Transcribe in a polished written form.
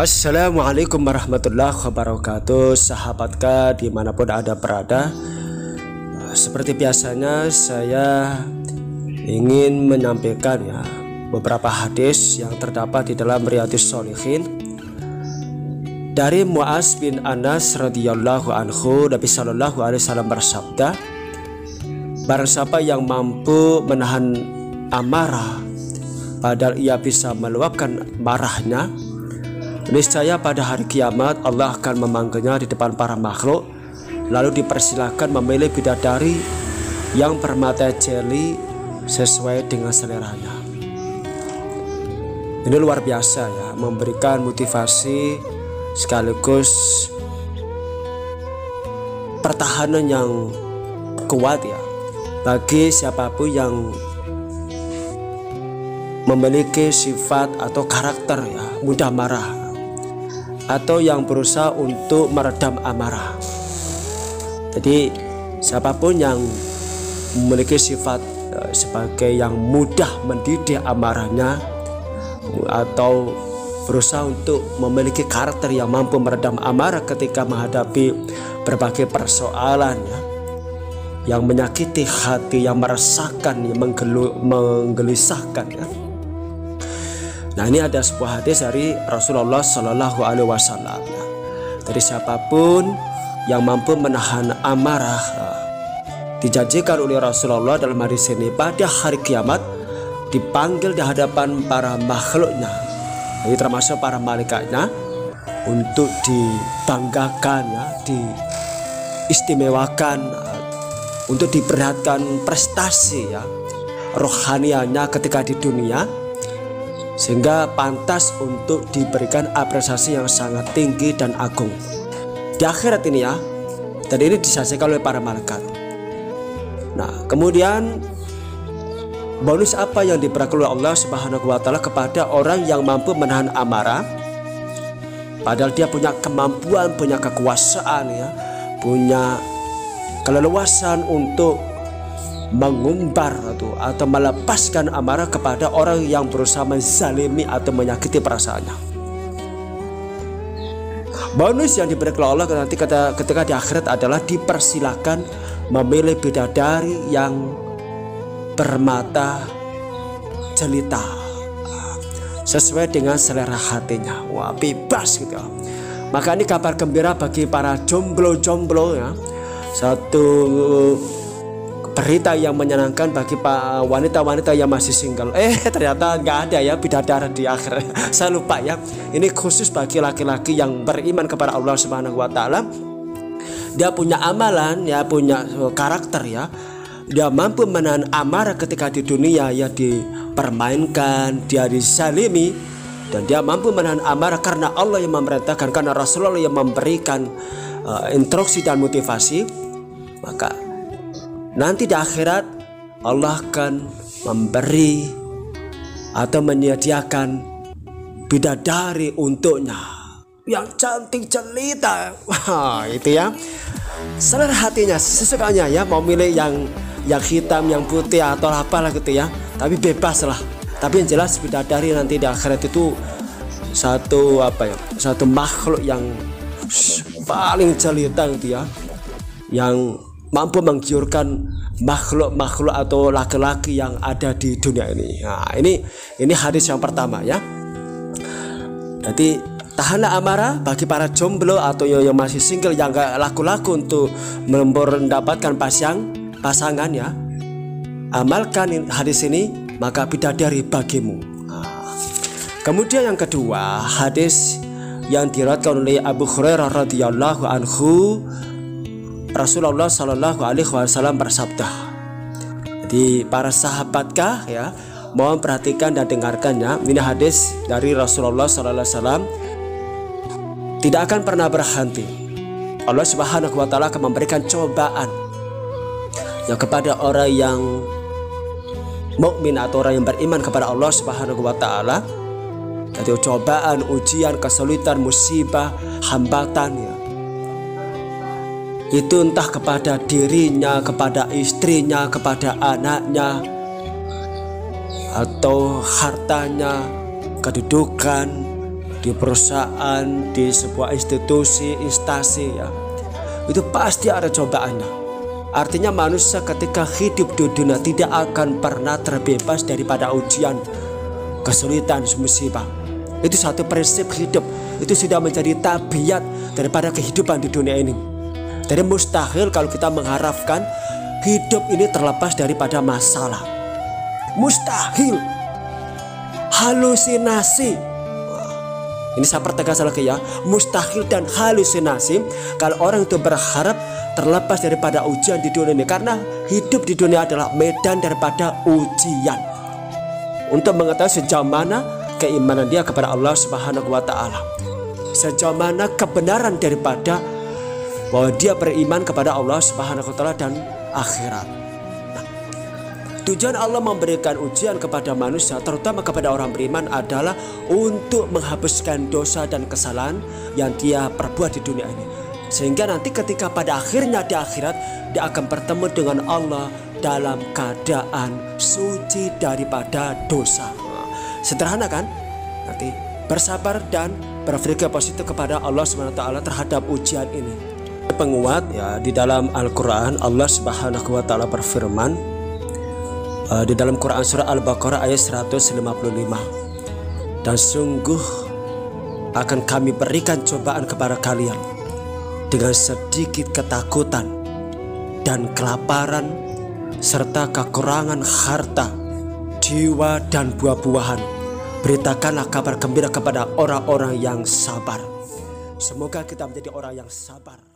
Assalamualaikum warahmatullahi wabarakatuh. Sahabatka dimanapun Anda berada, seperti biasanya saya ingin menyampaikan beberapa hadis yang terdapat di dalam Riyadhus Shalihin dari Mu'adz bin Anas radhiyallahu anhu. Nabi sallallahu alaihi wasallam bersabda, barang siapa yang mampu menahan amarah padahal ia bisa meluapkan marahnya, niscaya pada hari kiamat Allah akan memanggilnya di depan para makhluk, lalu dipersilahkan memilih bidadari yang bermata jeli sesuai dengan seleranya. Ini luar biasa ya, memberikan motivasi sekaligus pertahanan yang kuat ya bagi siapapun yang memiliki sifat atau karakter mudah marah atau yang berusaha untuk meredam amarah. Jadi siapapun yang memiliki sifat sebagai yang mudah mendidih amarahnya atau berusaha untuk memiliki karakter yang mampu meredam amarah ketika menghadapi berbagai persoalan yang menyakiti hati, yang meresahkan, yang menggelisahkan Nah, ini ada sebuah hadis dari Rasulullah Shallallahu Alaihi Wasallam. Dari siapapun yang mampu menahan amarah, dijanjikan oleh Rasulullah dalam hadis ini pada hari kiamat dipanggil di hadapan para makhluknya, jadi termasuk para malaikatnya, untuk dibanggakan, diistimewakan, untuk diperlihatkan prestasi rohanianya ketika di dunia, sehingga pantas untuk diberikan apresiasi yang sangat tinggi dan agung di akhirat ini dan ini disaksikan oleh para malaikat. Nah, kemudian bonus apa yang diberikan oleh Allah Subhanahu wa Ta'ala kepada orang yang mampu menahan amarah padahal dia punya kemampuan, punya kekuasaan punya keleluasan untuk mengumbar atau melepaskan amarah kepada orang yang berusaha menzalimi atau menyakiti perasaannya. Bonus yang diberikan Allah nanti ketika di akhirat adalah dipersilakan memilih bidadari yang bermata jelita sesuai dengan selera hatinya. Wah, bebas gitu. Maka ini kabar gembira bagi para jomblo-jomblo satu berita yang menyenangkan bagi wanita-wanita yang masih single. Ternyata nggak ada bidadari di akhir. Saya lupa ini khusus bagi laki-laki yang beriman kepada Allah Subhanahu wa Ta'ala. Dia punya amalan, punya karakter, dia mampu menahan amarah ketika di dunia dipermainkan, dia disalimi, dan dia mampu menahan amarah karena Allah yang memerintahkan, karena Rasulullah yang memberikan instruksi dan motivasi. Maka nanti di akhirat Allah akan memberi atau menyediakan bidadari untuknya yang cantik jelita. Wah, itu selera hatinya, sesukanya mau milih yang hitam, yang putih atau apalah gitu tapi bebas lah. Tapi yang jelas bidadari nanti di akhirat itu satu makhluk yang paling jelita gitu yang mampu menggiurkan makhluk-makhluk atau laki-laki yang ada di dunia ini. Nah, ini hadis yang pertama Jadi tahanlah amarah bagi para jomblo atau yang masih single, yang gak laku-laku untuk mendapatkan pasangan Amalkan hadis ini, maka bidadari bagimu. Nah, kemudian yang kedua, hadis yang diriwayatkan oleh Abu Hurairah radhiyallahu anhu. Rasulullah Shallallahu Alaihi Wasallam bersabda. Jadi para sahabatkah mohon perhatikan dan dengarkannya. Ini hadis dari Rasulullah Shallallahu Alaihi Wasallam. Tidak akan pernah berhenti. Allah Subhanahu wa Ta'ala akan memberikan cobaan kepada orang yang mukmin atau orang yang beriman kepada Allah Subhanahu wa Ta'ala. Jadi cobaan, ujian, kesulitan, musibah, hambatan itu entah kepada dirinya, kepada istrinya, kepada anaknya, atau hartanya, kedudukan, di perusahaan, di sebuah institusi, instansi ya, itu pasti ada cobaannya. Artinya manusia ketika hidup di dunia tidak akan pernah terbebas daripada ujian, kesulitan, musibah. Itu satu prinsip hidup, itu sudah menjadi tabiat daripada kehidupan di dunia ini. Jadi mustahil kalau kita mengharapkan hidup ini terlepas daripada masalah. Mustahil. Halusinasi. Ini saya pertegas lagi ya, mustahil dan halusinasi kalau orang itu berharap terlepas daripada ujian di dunia ini, karena hidup di dunia adalah medan daripada ujian. Untuk mengetahui sejauh mana keimanan dia kepada Allah Subhanahu wa taala, sejauh mana kebenaran daripada bahwa dia beriman kepada Allah Subhanahu wa taala dan akhirat. Tujuan Allah memberikan ujian kepada manusia, terutama kepada orang beriman, adalah untuk menghapuskan dosa dan kesalahan yang dia perbuat di dunia ini. Sehingga nanti ketika pada akhirnya di akhirat, dia akan bertemu dengan Allah dalam keadaan suci daripada dosa. Sederhana kan? Nanti bersabar dan berpikir positif kepada Allah SWT terhadap ujian ini. Penguat ya, di dalam Al-Quran Allah Subhanahu wa taala berfirman di dalam Quran surah Al-Baqarah ayat 155, dan sungguh akan kami berikan cobaan kepada kalian dengan sedikit ketakutan dan kelaparan serta kekurangan harta, jiwa dan buah-buahan. Beritakanlah kabar gembira kepada orang-orang yang sabar. Semoga kita menjadi orang yang sabar.